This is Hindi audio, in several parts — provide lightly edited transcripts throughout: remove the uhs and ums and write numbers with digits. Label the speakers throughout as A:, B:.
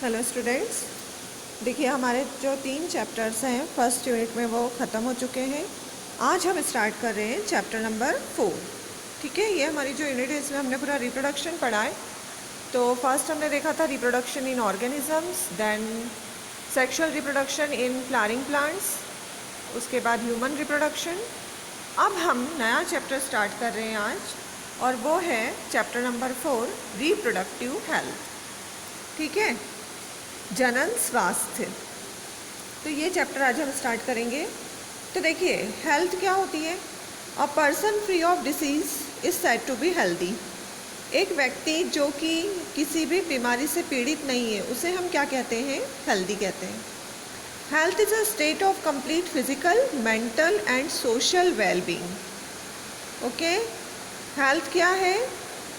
A: हेलो स्टूडेंट्स, देखिए हमारे जो 3 चैप्टर्स हैं फर्स्ट यूनिट में वो ख़त्म हो चुके हैं। आज हम स्टार्ट कर रहे हैं चैप्टर नंबर 4। ठीक है, ये हमारी जो यूनिट है इसमें हमने पूरा रिप्रोडक्शन पढ़ा है। तो फर्स्ट हमने देखा था reproduction in organisms, then sexual reproduction in flowering plants, उसके बाद ह्यूमन रिप्रोडक्शन। अब हम नया चैप्टर स्टार्ट कर रहे हैं आज, और वो है चैप्टर नंबर 4 रिप्रोडक्टिव हेल्थ। ठीक है, जनन स्वास्थ्य। तो ये चैप्टर आज हम स्टार्ट करेंगे। तो देखिए, हेल्थ क्या होती है? A person free of disease is said to be healthy. एक व्यक्ति जो कि किसी भी बीमारी से पीड़ित नहीं है उसे हम क्या कहते हैं? हेल्दी कहते हैं। Health is a state of complete physical, mental and social wellbeing. Okay, health क्या है?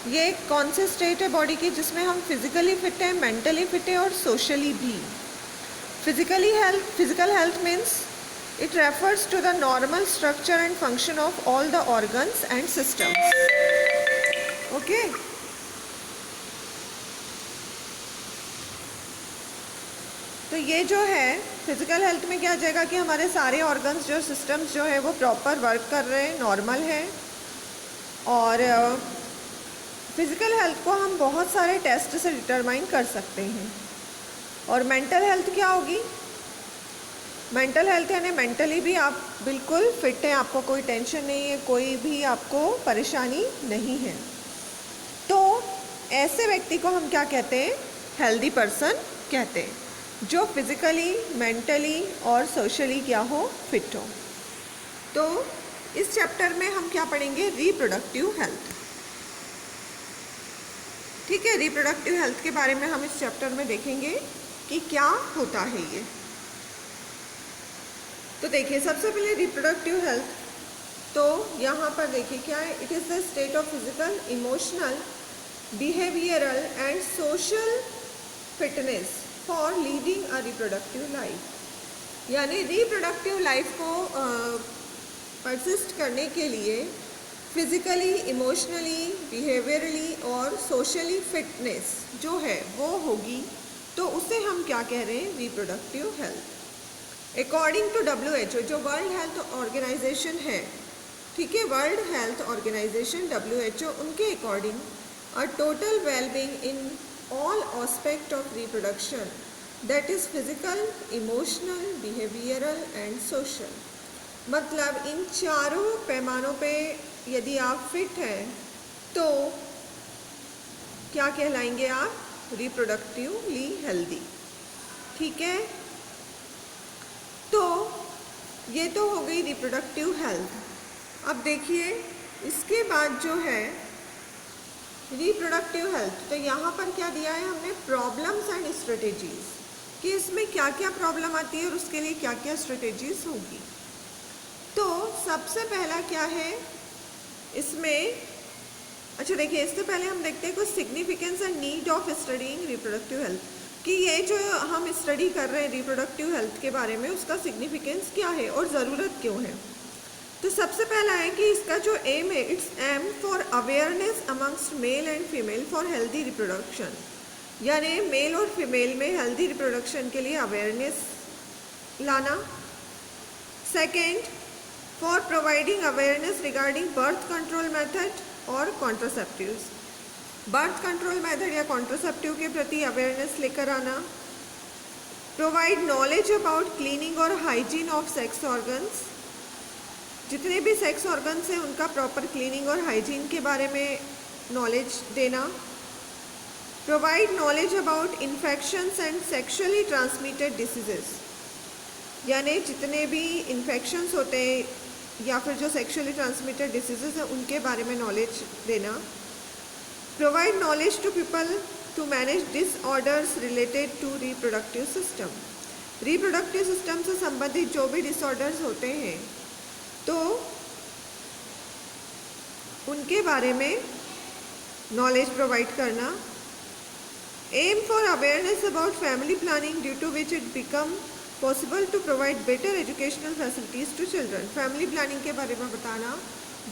A: ये कौन से स्टेट है बॉडी की जिसमें हम फिजिकली फिट हैं, मेंटली फिट हैं और सोशली भी। Physical health means it refers to the normal structure and function of all the organs and systems. Okay, तो ये जो है फिजिकल हेल्थ में क्या आ जाएगा कि हमारे सारे ऑर्गन्स जो सिस्टम्स जो है वो प्रॉपर वर्क कर रहे हैं, नॉर्मल है। और फिज़िकल हेल्थ को हम बहुत सारे टेस्ट से डिटरमाइन कर सकते हैं। और मेंटल हेल्थ क्या होगी? मेंटल हेल्थ यानी मेंटली भी आप बिल्कुल फिट हैं, आपको कोई टेंशन नहीं है, कोई भी आपको परेशानी नहीं है। तो ऐसे व्यक्ति को हम क्या कहते हैं? हेल्दी पर्सन कहते हैं, जो फिज़िकली, मेंटली और सोशली क्या हो? फिट हो। तो इस चैप्टर में हम क्या पढ़ेंगे? Reproductive health. ठीक है, रिप्रोडक्टिव हेल्थ के बारे में हम इस चैप्टर में देखेंगे कि क्या होता है ये। तो देखिए, सबसे पहले रिप्रोडक्टिव हेल्थ, तो यहाँ पर देखिए क्या है? It is the state of physical, emotional, behavioural and social fitness for leading a reproductive life. यानी रिप्रोडक्टिव लाइफ को परसिस्ट करने के लिए फिज़िकली, इमोशनली, बिहेवियरली और सोशली फिटनेस जो है वो होगी, तो उसे हम क्या कह रहे हैं? Reproductive health. According to WHO, जो वर्ल्ड हेल्थ ऑर्गेनाइजेशन है, ठीक है, वर्ल्ड हेल्थ ऑर्गेनाइजेशन WHO, उनके according a total wellbeing in all aspect of reproduction, that is physical, emotional, behavioural and social. मतलब इन चारों पैमानों पे यदि आप फिट हैं तो क्या कहलाएंगे आप? Reproductively healthy. ठीक है, तो ये तो हो गई रिप्रोडक्टिव हेल्थ। अब देखिए, इसके बाद जो है रिप्रोडक्टिव हेल्थ, तो यहाँ पर क्या दिया है हमने? प्रॉब्लम्स एंड स्ट्रेटेजीज, कि इसमें क्या क्या प्रॉब्लम आती है और उसके लिए क्या क्या स्ट्रेटेजीज होगी। तो सबसे पहला क्या है इसमें? अच्छा देखिए, इससे पहले हम देखते हैं कुछ significance and need of studying reproductive health, कि ये जो हम स्टडी कर रहे हैं रिप्रोडक्टिव हेल्थ के बारे में, उसका सिग्निफिकेंस क्या है और ज़रूरत क्यों है। तो सबसे पहला है कि इसका जो एम है, it's aim for awareness amongst male and female for healthy reproduction. यानी मेल और फीमेल में हेल्दी रिप्रोडक्शन के लिए अवेयरनेस लाना। Second, for providing awareness regarding birth control method और कॉन्ट्रासेप्टिव्स। बर्थ कंट्रोल मेथड या कॉन्ट्रासेप्टिव के प्रति अवेयरनेस लेकर आना। प्रोवाइड नॉलेज अबाउट क्लीनिंग और हाइजीन ऑफ सेक्स ऑर्गन्स। जितने भी सेक्स ऑर्गन्स हैं उनका प्रॉपर क्लीनिंग और हाइजीन के बारे में नॉलेज देना। Provide knowledge about infections and sexually transmitted diseases. यानी जितने भी इन्फेक्शंस होते हैं या फिर जो सेक्शुअली ट्रांसमिटेड डिसीजेज हैं उनके बारे में नॉलेज देना। Provide knowledge to people to manage disorders related to reproductive system. Reproductive system से संबंधित जो भी डिसऑर्डर्स होते हैं तो उनके बारे में नॉलेज प्रोवाइड करना। Aim for awareness about family planning due to which it become possible to provide better educational facilities to children. Family planning के बारे में बताना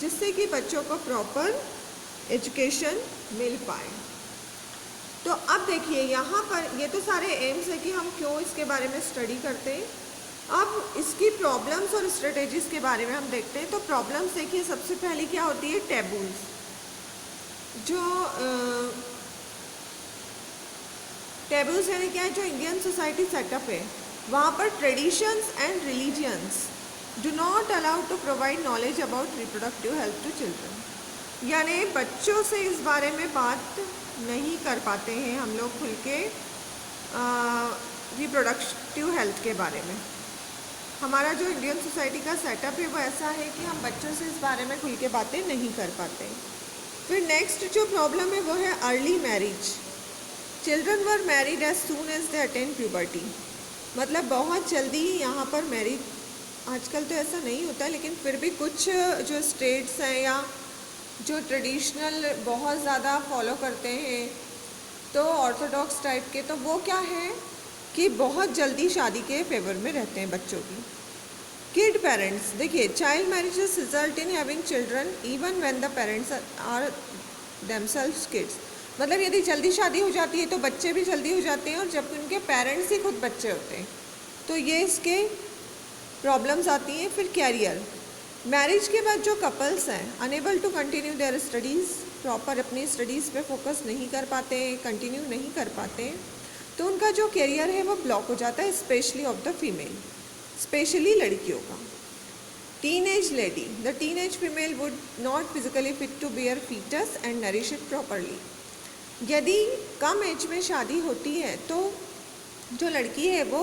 A: जिससे कि बच्चों को प्रॉपर एजुकेशन मिल पाए। तो अब देखिए यहाँ पर ये तो सारे एम्स है कि हम क्यों इसके बारे में स्टडी करते हैं। अब इसकी प्रॉब्लम्स और स्ट्रेटेजीज के बारे में हम देखते हैं। तो प्रॉब्लम्स देखिए, सबसे पहली क्या होती है, टैबूज। जो टैबूज यानी क्या है, जो इंडियन सोसाइटी सेटअप है वहाँ पर traditions and religions do not allow to provide knowledge about reproductive health to children. यानी बच्चों से इस बारे में बात नहीं कर पाते हैं हम लोग खुल के रिप्रोडक्टिव हेल्थ के बारे में। हमारा जो इंडियन सोसाइटी का सेटअप है वो ऐसा है कि हम बच्चों से इस बारे में खुल के बातें नहीं कर पाते। फिर नेक्स्ट जो प्रॉब्लम है वो है early marriage. Children were married as soon as they attain puberty. मतलब बहुत जल्दी यहाँ पर मैरिज, आजकल तो ऐसा नहीं होता लेकिन फिर भी कुछ जो स्टेट्स हैं या जो ट्रेडिशनल बहुत ज़्यादा फॉलो करते हैं तो ऑर्थोडॉक्स टाइप के, तो वो क्या है कि बहुत जल्दी शादी के फेवर में रहते हैं बच्चों की। किड पेरेंट्स, देखिए child marriages result in having children even when the parents are themselves kids. मतलब यदि जल्दी शादी हो जाती है तो बच्चे भी जल्दी हो जाते हैं, और जब उनके पेरेंट्स ही खुद बच्चे होते हैं तो ये इसके प्रॉब्लम्स आती हैं। फिर कैरियर, मैरिज के बाद जो कपल्स हैं unable to continue their studies, proper अपनी स्टडीज़ पे फोकस नहीं कर पाते, कंटिन्यू नहीं कर पाते, तो उनका जो करियर है वो ब्लॉक हो जाता है, especially of the female, especially लड़कियों का। Teenage lady, the teenage female would not physically fit to bear foetus and nourish it properly. यदि कम एज में शादी होती है तो जो लड़की है वो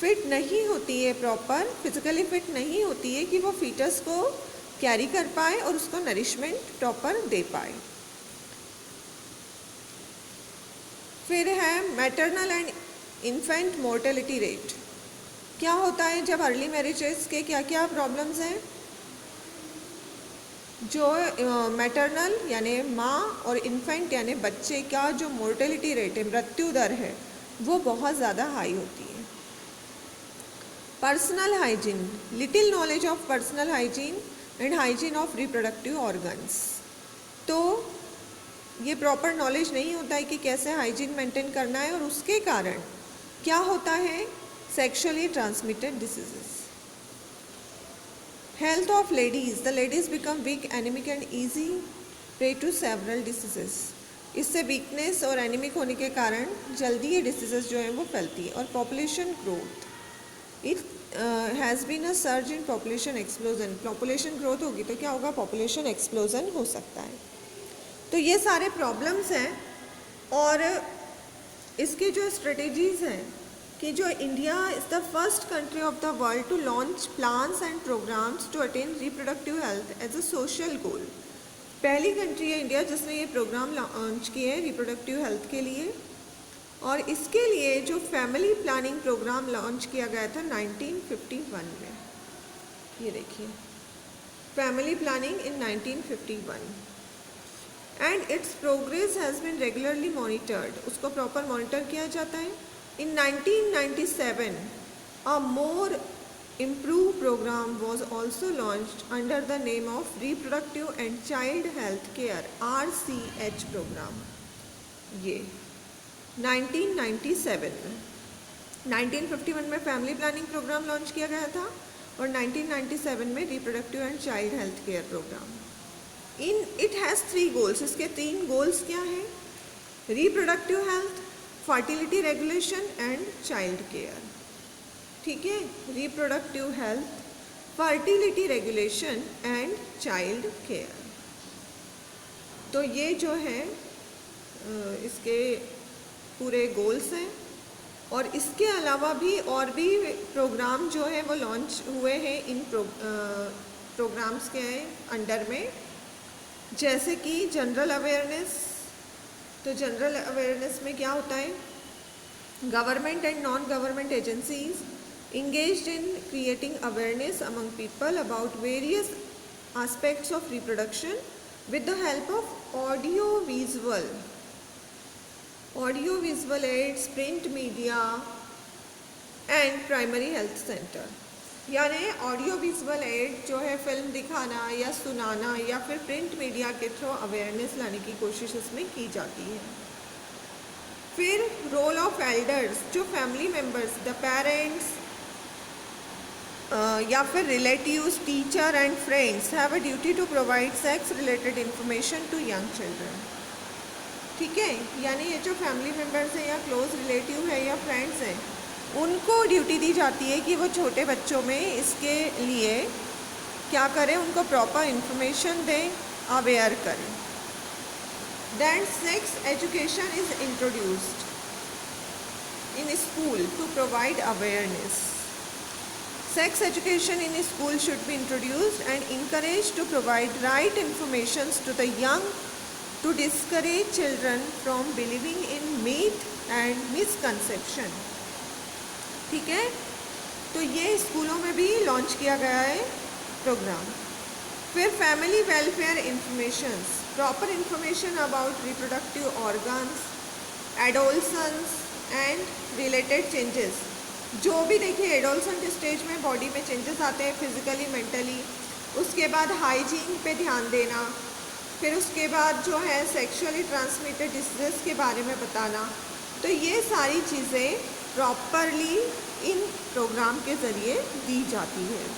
A: फिट नहीं होती है, प्रॉपर फिजिकली फिट नहीं होती है कि वो फीटस को कैरी कर पाए और उसको नरिशमेंट प्रॉपर दे पाए। फिर है maternal and infant mortality rate. क्या होता है जब अर्ली मैरिजेस के क्या क्या प्रॉब्लम्स हैं? जो मैटरनल यानी माँ और इन्फेंट यानी बच्चे का जो मोर्टेलिटी रेट है, मृत्यु दर है, वो बहुत ज़्यादा हाई होती है। Personal hygiene, little knowledge of personal hygiene and hygiene of reproductive organs. तो ये प्रॉपर नॉलेज नहीं होता है कि कैसे हाइजीन मेंटेन करना है, और उसके कारण क्या होता है, sexually transmitted diseases. Health of ladies, the ladies become weak, anaemic and easy prey to several diseases. इससे वीकनेस और एनीमिक होने के कारण जल्दी ये डिसीजेस जो हैं वो फैलती है। और population growth, it has been a surge in population explosion. Population growth होगी तो क्या होगा, पॉपुलेशन एक्सप्लोजन हो सकता है। तो ये सारे प्रॉब्लम्स हैं, और इसके जो स्ट्रेटेजीज़ हैं कि जो India is the first country of the world to launch plans and programmes to attain reproductive health as a social goal. पहली कंट्री है इंडिया जिसने ये प्रोग्राम लॉन्च किए हैं रिप्रोडक्टिव हेल्थ के लिए। और इसके लिए जो फैमिली प्लानिंग प्रोग्राम लॉन्च किया गया था 1951 में, ये देखिए family planning in 1951, and its progress has been regularly monitored. उसको प्रॉपर मॉनिटर किया जाता है। इन 1997 अ मोर improved program was also launched under the name of Reproductive and Child Health Care RCH program। ये 1997 में, 1951 में फैमिली प्लानिंग प्रोग्राम लॉन्च किया गया था और 1997 में reproductive and child health care programme. It has 3 goals. इसके 3 गोल्स क्या हैं? Reproductive health, fertility regulation and child care. ठीक है, reproductive health, fertility regulation and child care. तो ये जो है इसके पूरे गोल्स हैं। और इसके अलावा भी और भी प्रोग्राम जो है वो लॉन्च हुए हैं इन प्रोग्राम्स के अंडर में, जैसे कि जनरल अवेयरनेस। तो जनरल अवेयरनेस में क्या होता है, government and non government agencies engaged in creating awareness among people about various aspects of reproduction with the help of audio-visual aids, print media and primary health center। यानी ऑडियो विजुअल एड जो है फिल्म दिखाना या सुनाना या फिर प्रिंट मीडिया के थ्रू अवेयरनेस लाने की कोशिश इसमें की जाती है। फिर रोल ऑफ एल्डर्स, जो फैमिली मेम्बर्स, द पेरेंट्स या फिर relatives, teacher and friends have a duty to provide sex related information to young children. ठीक है, यानी ये जो फैमिली मेम्बर्स हैं या क्लोज रिलेटिव है या फ्रेंड्स हैं, उनको ड्यूटी दी जाती है कि वो छोटे बच्चों में इसके लिए क्या करें, उनको प्रॉपर इंफॉर्मेशन दें, अवेयर करें। Then sex education is introduced in school to provide awareness. Sex education in school should be introduced and encouraged to provide right information to the young to discourage children from believing in myth and misconception. ठीक है, तो ये स्कूलों में भी लॉन्च किया गया है प्रोग्राम। फिर family welfare informations, proper information about reproductive organs, adolescence and related changes. जो भी देखिए एडोलसेंट स्टेज में बॉडी में चेंजेस आते हैं फिजिकली, मेंटली, उसके बाद हाइजीन पे ध्यान देना, फिर उसके बाद जो है सेक्सुअली ट्रांसमिटेड डिसीजेस के बारे में बताना। तो ये सारी चीज़ें प्रॉपरली इन प्रोग्राम के ज़रिए दी जाती है।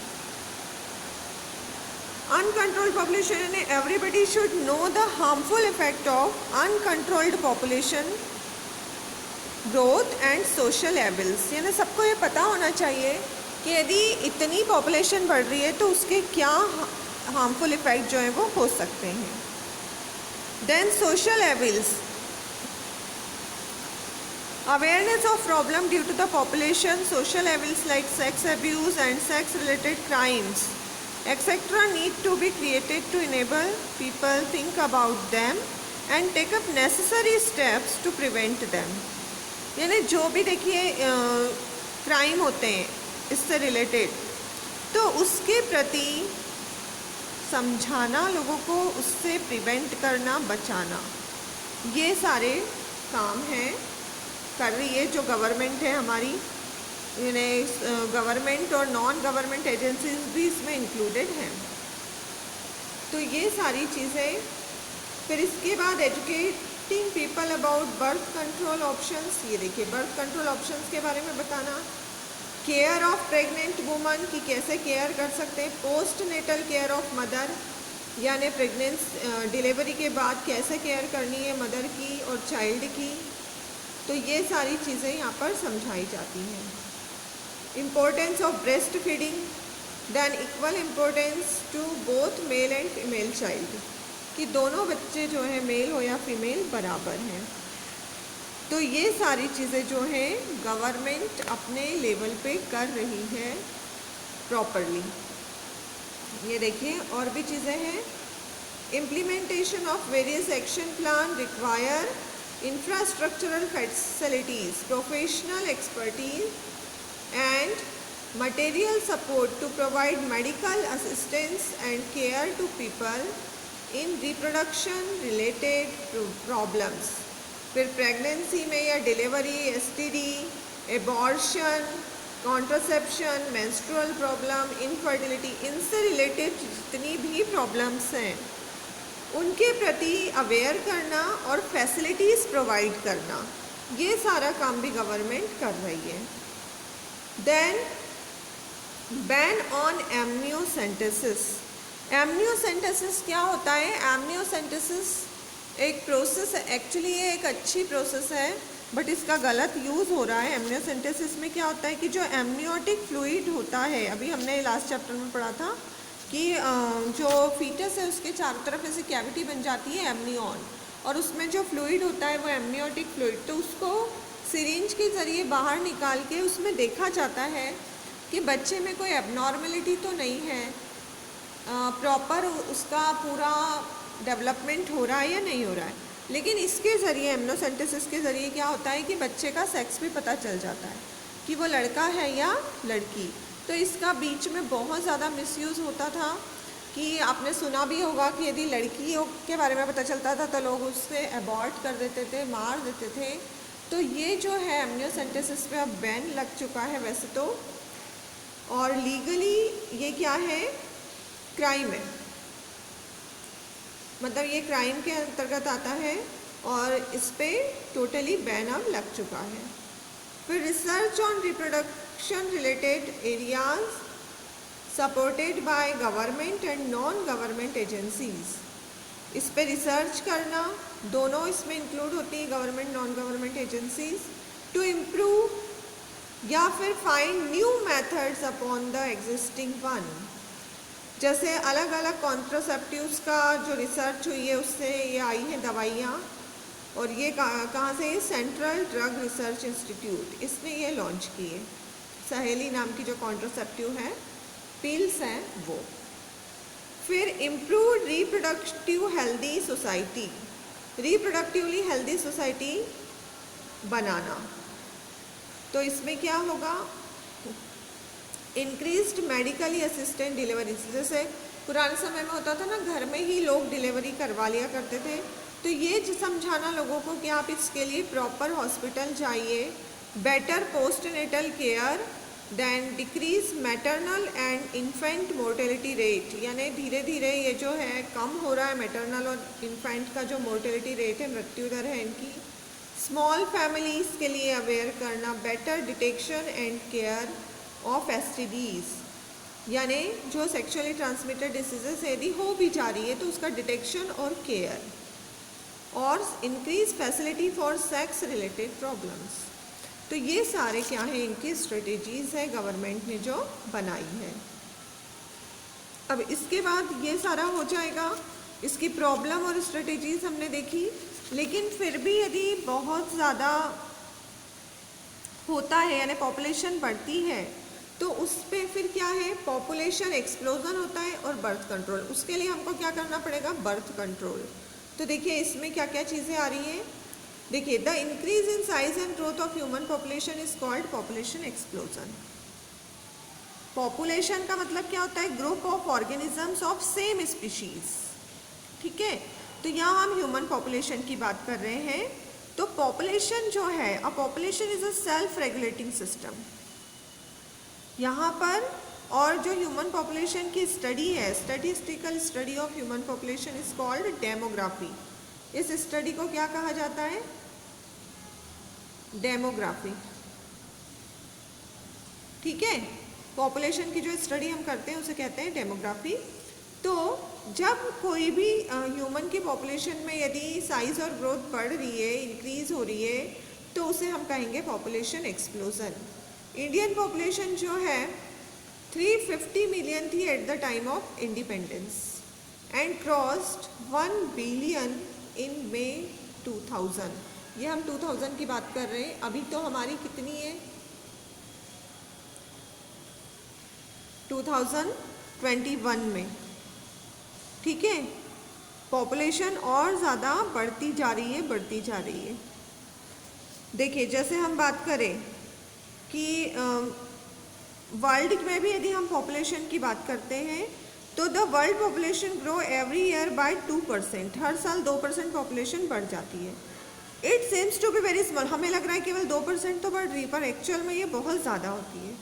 A: Uncontrolled population, and everybody should know the harmful effect of uncontrolled population growth and social evils। यानी सबको ये पता होना चाहिए कि यदि इतनी पॉपुलेशन बढ़ रही है तो उसके क्या हार्मफुल इफेक्ट जो हैं वो हो सकते हैं। Then social evils, awareness of problem due to the population, social evils like sex abuse and sex related crimes etc. need to be created to enable people think about them and take up necessary steps to prevent them। यानी जो भी देखिए क्राइम होते हैं इससे रिलेटेड, तो उसके प्रति समझाना, लोगों को उससे प्रिवेंट करना, बचाना, ये सारे काम हैं कर रही है जो गवर्नमेंट है हमारी। गवर्नमेंट और नॉन गवर्नमेंट एजेंसीज भी इसमें इंक्लूडेड हैं। तो ये सारी चीज़ें। फिर इसके बाद educating people about birth control options, ये देखिए बर्थ कंट्रोल ऑप्शंस के बारे में बताना। केयर ऑफ प्रेग्नेंट वुमन की कैसे केयर कर सकते हैं, post natal care of mother, यानी प्रेगनेंस डिलीवरी के बाद कैसे केयर करनी है मदर की और चाइल्ड की। तो ये सारी चीज़ें यहाँ पर समझाई जाती हैं। Importance of breast feeding, then equal importance to both male and female child, कि दोनों बच्चे जो हैं मेल हो या फीमेल बराबर हैं। तो ये सारी चीज़ें जो हैं गवर्नमेंट अपने लेवल पे कर रही है प्रॉपरली। ये देखिए और भी चीज़ें हैं। Implementation of various action plan require infrastructural facilities, professional expertise and material support to provide medical assistance and care to people in reproduction related problems। फिर प्रेगनेंसी में या delivery, STD, abortion, contraception, menstrual problem, infertility, इनसे रिलेटेड जितनी भी प्रॉब्लम्स हैं उनके प्रति अवेयर करना और फैसिलिटीज़ प्रोवाइड करना, ये सारा काम भी गवर्नमेंट कर रही है। Then ban on amniocentesis. Amniocentesis क्या होता है? एमनियोसेंटेसिस एक प्रोसेस है, एक्चुअली ये एक अच्छी प्रोसेस है बट इसका गलत यूज़ हो रहा है। एमनियोसेंटेसिस में क्या होता है कि जो एमनियोटिक फ्लूइड होता है, अभी हमने लास्ट चैप्टर में पढ़ा था कि जो फीटस है उसके चारों तरफ ऐसे कैविटी बन जाती है एमनियॉन, और उसमें जो फ्लूइड होता है वो एमनियोटिक फ्लूइड, तो उसको सिरिंज के ज़रिए बाहर निकाल के उसमें देखा जाता है कि बच्चे में कोई एबनॉर्मलिटी तो नहीं है, प्रॉपर उसका पूरा डेवलपमेंट हो रहा है या नहीं हो रहा है। लेकिन इसके ज़रिए, एमनियोसेंटेसिस के ज़रिए क्या होता है कि बच्चे का सेक्स भी पता चल जाता है कि वो लड़का है या लड़की। तो इसका बीच में बहुत ज़्यादा मिसयूज़ होता था कि आपने सुना भी होगा कि यदि लड़कियों के बारे में पता चलता था तो लोग उससे अबॉर्ट कर देते थे, मार देते थे। तो ये जो है एमनियोसेंटेसिस पे अब बैन लग चुका है वैसे तो, और लीगली ये क्या है, क्राइम है, मतलब ये क्राइम के अंतर्गत आता है और इस पे टोटली बैन अब लग चुका है। फिर research on reproduction related areas supported by government and non government agencies, इस पे रिसर्च करना, दोनों इसमें इंक्लूड होती है government non government agencies, to improve या फिर find new methods upon the existing one. जैसे अलग अलग कॉन्ट्रासेप्टिव्स का जो रिसर्च हुई है उससे ये आई हैं दवाइयाँ, और ये कहाँ से, सेंट्रल ड्रग रिसर्च इंस्टीट्यूट, इसने ये लॉन्च की है। सहेली नाम की जो कॉन्ट्रासेप्टिव है, पिल्स हैं वो। फिर improve reproductive healthy society, reproductively healthy society बनाना। तो इसमें क्या होगा, इंक्रीज्ड मेडिकली असिस्टेंट डिलीवरी, जैसे पुराने समय में होता था ना, घर में ही लोग डिलीवरी करवा लिया करते थे, तो ये समझाना लोगों को कि आप इसके लिए प्रॉपर हॉस्पिटल जाइए, better postnatal care, then decrease maternal and infant mortality rate, यानी धीरे धीरे ये जो है कम हो रहा है मैटरनल और इन्फेंट का जो मोर्टेलिटी रेट है, मृत्यु दर है इनकी। स्मॉल फैमिलीज़ के लिए अवेयर करना, better detection and care of STDs, यानी जो सेक्सुअली ट्रांसमिटेड डिसीजेस यदि हो भी जा रही है तो उसका डिटेक्शन और केयर, और increase facility for sex related problems. तो ये सारे क्या हैं, इनकी स्ट्रेटेजीज़ है गवर्नमेंट ने जो बनाई है। अब इसके बाद ये सारा हो जाएगा, इसकी प्रॉब्लम और स्ट्रेटेजीज़ हमने देखी। लेकिन फिर भी यदि बहुत ज़्यादा होता है यानी पॉपुलेशन बढ़ती है तो उस पर फिर क्या है, पॉपुलेशन एक्सप्लोजन होता है और बर्थ कंट्रोल। उसके लिए हमको क्या करना पड़ेगा, बर्थ कंट्रोल। तो देखिए इसमें क्या क्या चीज़ें आ रही हैं। देखिए, the increase in size and growth of human population is called population explosion. Population का मतलब क्या होता है, group of organisms of same species. ठीक है, तो यहाँ हम ह्यूमन पॉपुलेशन की बात कर रहे हैं। तो पॉपुलेशन जो है, a population is a self regulating system यहाँ पर। और जो ह्यूमन पॉपुलेशन की स्टडी है, statistical study of human population is called demography. इस स्टडी को क्या कहा जाता है, डेमोग्राफी। ठीक है, पॉपुलेशन की जो स्टडी हम करते हैं उसे कहते हैं डेमोग्राफी। तो जब कोई भी ह्यूमन की पॉपुलेशन में यदि साइज और ग्रोथ बढ़ रही है, इंक्रीज हो रही है, तो उसे हम कहेंगे पॉपुलेशन एक्सप्लोजन। इंडियन पॉपुलेशन जो है 350 मिलियन थी at the time of independence and crossed 1 billion in May 2000। ये हम 2000 की बात कर रहे हैं। अभी तो हमारी कितनी है, 2021 में। ठीक है, पॉपुलेशन और ज़्यादा बढ़ती जा रही है, बढ़ती जा रही है। देखिए, जैसे हम बात करें कि वर्ल्ड में भी यदि हम पॉपुलेशन की बात करते हैं तो the world population grow every year by 2%। हर साल 2% पॉपुलेशन बढ़ जाती है। It seems to be very small, हमें लग रहा है केवल 2% तो बढ़ रही है, पर एक्चुअल में ये बहुत ज़्यादा होती है।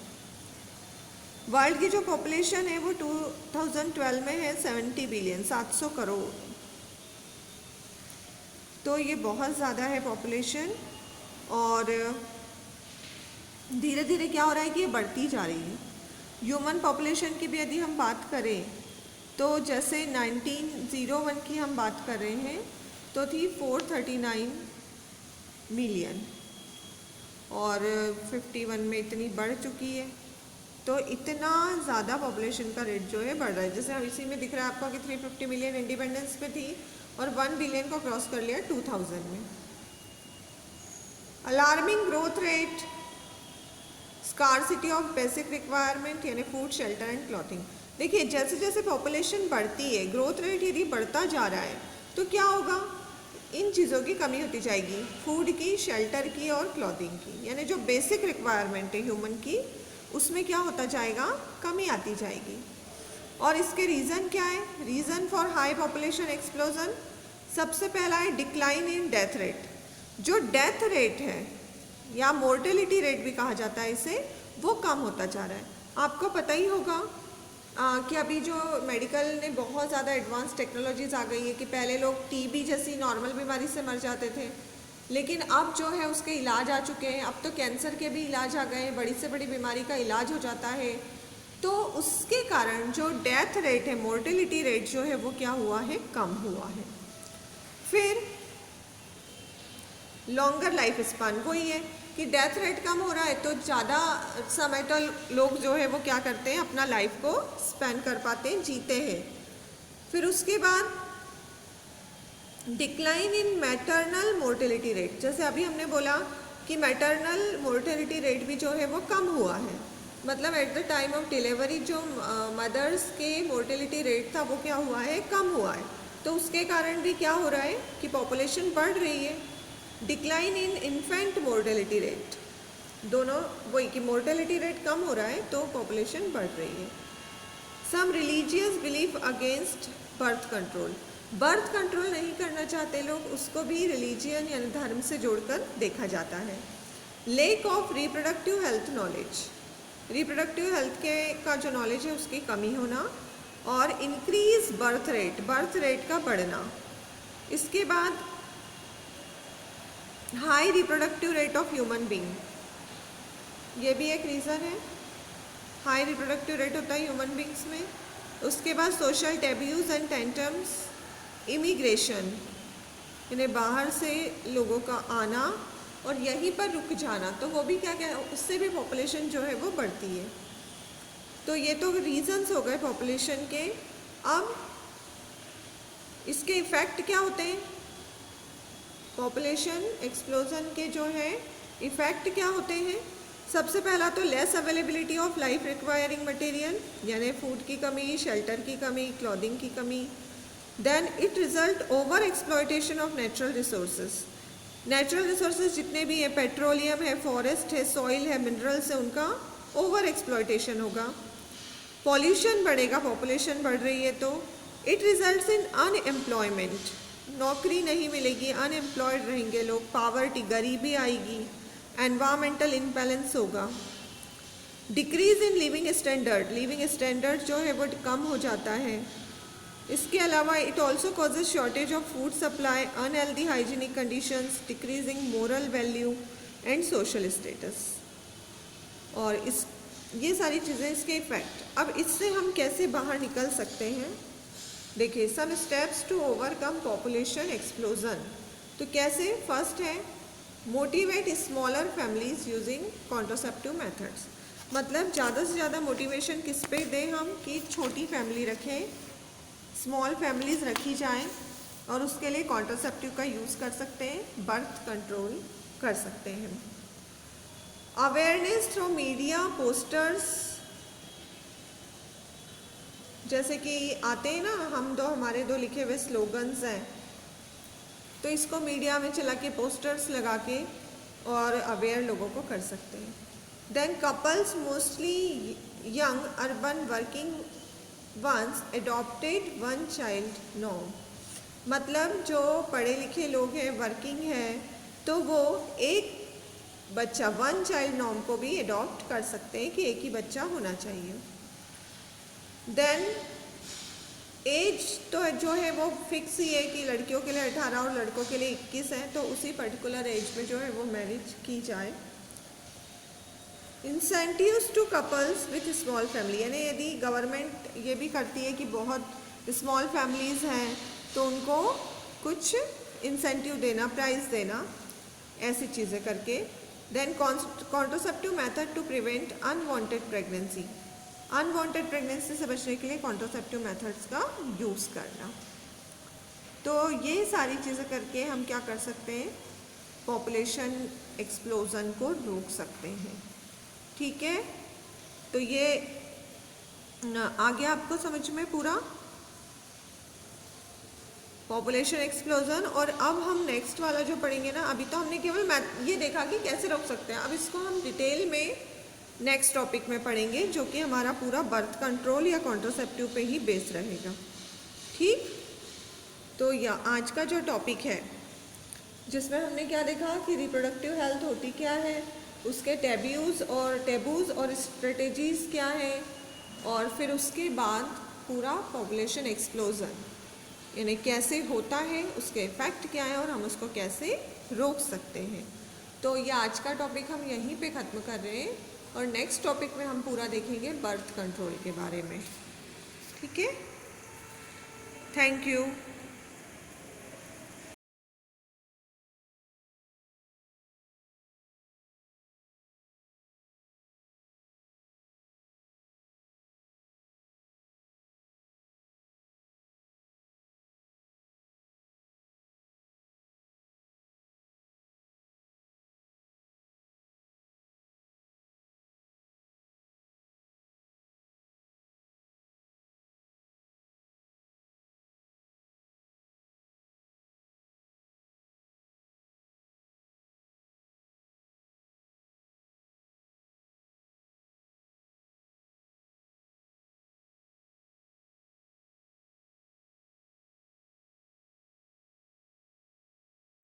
A: वर्ल्ड की जो पॉपुलेशन है वो 2012 में है 70 बिलियन, 700 करोड़। तो ये बहुत ज़्यादा है पॉपुलेशन, और धीरे धीरे क्या हो रहा है कि ये बढ़ती जा रही है। ह्यूमन पॉपुलेशन की भी यदि हम बात करें तो जैसे 1901 की हम बात कर रहे हैं तो थी 439 मिलियन, और 51 में इतनी बढ़ चुकी है। तो इतना ज़्यादा पॉपुलेशन का रेट जो है बढ़ रहा है। जैसे हम इसी में दिख रहा है आपको कि 350 मिलियन इंडिपेंडेंस पे थी और 1 बिलियन को क्रॉस कर लिया 2000 में। Alarming growth rate, scarcity of basic requirement यानी फूड, शेल्टर एंड क्लॉथिंग। देखिए, जैसे जैसे पॉपुलेशन बढ़ती है, ग्रोथ रेट यदि बढ़ता जा रहा है तो क्या होगा, इन चीज़ों की कमी होती जाएगी, फूड की, शेल्टर की और क्लॉथिंग की, यानी जो बेसिक रिक्वायरमेंट है ह्यूमन की उसमें क्या होता जाएगा, कमी आती जाएगी। और इसके रीज़न क्या है, reason for high population explosion, सबसे पहला है डिक्लाइन इन डेथ रेट। जो डेथ रेट है या मोर्टेलिटी रेट भी कहा जाता है इसे, वो कम होता जा रहा है। आपको पता ही होगा कि अभी जो मेडिकल ने बहुत ज़्यादा एडवांस टेक्नोलॉजीज़ आ गई है कि पहले लोग टीबी जैसी नॉर्मल बीमारी से मर जाते थे, लेकिन अब जो है उसके इलाज आ चुके हैं। अब तो कैंसर के भी इलाज आ गए हैं, बड़ी से बड़ी बीमारी का इलाज हो जाता है। तो उसके कारण जो डेथ रेट है, मोर्टेलिटी रेट जो है वो क्या हुआ है, कम हुआ है। फिर लॉन्गर लाइफ स्पान, वही है कि डेथ रेट कम हो रहा है तो ज़्यादा समय तो लोग जो है वो क्या करते हैं, अपना लाइफ को स्पेंड कर पाते हैं, जीते हैं। फिर उसके बाद decline in maternal mortality rate, जैसे अभी हमने बोला कि मैटरनल मोर्टेलिटी रेट भी जो है वो कम हुआ है। मतलब eight the time of delivery जो मदर्स के मोर्टेलिटी रेट था वो क्या हुआ है, कम हुआ है। तो उसके कारण भी क्या हो रहा है कि पॉपुलेशन बढ़ रही है। Decline in infant mortality rate, दोनों वही कि मोर्टेलिटी रेट कम हो रहा है तो पॉपुलेशन बढ़ रही है। Some religious belief against birth control, birth control नहीं करना चाहते लोग, उसको भी रिलीजियन यानी धर्म से जोड़कर देखा जाता है। Lake of reproductive health knowledge, reproductive health के का जो नॉलेज है उसकी कमी होना। और increase birth rate, birth rate का बढ़ना। इसके बाद high reproductive rate of human being, ये भी एक रीज़न है। हाई रिप्रोडक्टिव रेट होता है ह्यूमन बींग्स में। उसके बाद सोशल टेब्यूज़ एंड टेंटम्स, इमिग्रेशन, इन्हें बाहर से लोगों का आना और यहीं पर रुक जाना, तो वो भी क्या क्या उससे भी पॉपुलेशन जो है वो बढ़ती है। तो ये तो रीजंस हो गए पॉपुलेशन के। अब इसके इफ़ेक्ट क्या होते हैं, पॉपुलेशन एक्सप्लोजन के जो है इफ़ेक्ट क्या होते हैं। सबसे पहला तो less availability of life requiring material, यानी फूड की कमी, शेल्टर की कमी, क्लॉथिंग की कमी। Then it result over exploitation of natural resources, natural resources जितने भी हैं, पेट्रोलियम है, फॉरेस्ट है, सॉइल है, मिनरल्स है, उनका ओवर एक्सप्लॉयटेशन होगा। पॉल्यूशन बढ़ेगा, पॉपुलेशन बढ़ रही है तो। इट रिजल्ट्स इन अनएम्प्लॉयमेंट, नौकरी नहीं मिलेगी, अनएम्प्लॉयड रहेंगे लोग, पावर्टी, गरीबी आएगी, एनवायरमेंटल इम्बैलेंस होगा। Decrease in living standard, living standard जो है वो कम हो जाता है। इसके अलावा it also causes shortage of food supply, unhealthy hygienic conditions, decreasing moral value and social status. और इस ये सारी चीज़ें इसके इफ़ेक्ट। अब इससे हम कैसे बाहर निकल सकते हैं, देखिए some steps to overcome population explosion. तो कैसे, फर्स्ट है motivate smaller families using contraceptive methods, मतलब ज़्यादा से ज़्यादा मोटिवेशन किस पे दें हम कि छोटी फैमिली रखें, स्मॉल फैमिलीज़ रखी जाएं, और उसके लिए कॉन्ट्रासेप्टिव का यूज़ कर सकते हैं, बर्थ कंट्रोल कर सकते हैं। अवेयरनेस थ्रू मीडिया, पोस्टर्स, जैसे कि आते हैं ना, हमारे दो लिखे हुए स्लोगन्स हैं, तो इसको मीडिया में चला के पोस्टर्स लगा के और अवेयर लोगों को कर सकते हैं। Then couples mostly young urban working once adopted one child norm, मतलब जो पढ़े लिखे लोग हैं, वर्किंग हैं, तो वो एक बच्चा, वन चाइल्ड नॉर्म को भी अडॉप्ट कर सकते हैं कि एक ही बच्चा होना चाहिए। देन एज तो जो है वो फिक्स ही है कि लड़कियों के लिए 18 और लड़कों के लिए 21 है, तो उसी पर्टिकुलर एज में जो है वो मैरिज की जाए। Incentives to couples with small family, यानी यदि गवर्नमेंट ये भी करती है कि बहुत स्मॉल फैमिलीज़ हैं तो उनको कुछ इंसेंटिव देना, प्राइस देना, ऐसी चीज़ें करके। Then contraceptive method to prevent unwanted pregnancy, unwanted pregnancy से बचने के लिए कॉन्ट्रासेप्टिव मेथड्स का यूज़ करना। तो ये सारी चीज़ें करके हम क्या कर सकते हैं, पॉपुलेशन एक्सप्लोजन को रोक सकते हैं। ठीक है, तो ये आ गया आपको समझ में पूरा पॉपुलेशन एक्सप्लोजन। और अब हम नेक्स्ट वाला जो पढ़ेंगे ना, अभी तो हमने केवल ये देखा कि कैसे रोक सकते हैं, अब इसको हम डिटेल में नेक्स्ट टॉपिक में पढ़ेंगे, जो कि हमारा पूरा बर्थ कंट्रोल या कॉन्ट्रासेप्टिव पे ही बेस रहेगा। ठीक, तो या आज का जो टॉपिक है जिसमें हमने क्या देखा कि रिप्रोडक्टिव हेल्थ होती क्या है, उसके टेब्यूज़ और स्ट्रेटेजीज़ क्या हैं, और फिर उसके बाद पूरा पॉपुलेशन एक्सप्लोजन, यानी कैसे होता है, उसके इफ़ेक्ट क्या है और हम उसको कैसे रोक सकते हैं। तो ये आज का टॉपिक हम यहीं पे ख़त्म कर रहे हैं और नेक्स्ट टॉपिक में हम पूरा देखेंगे बर्थ कंट्रोल के बारे में। ठीक है, थैंक यू।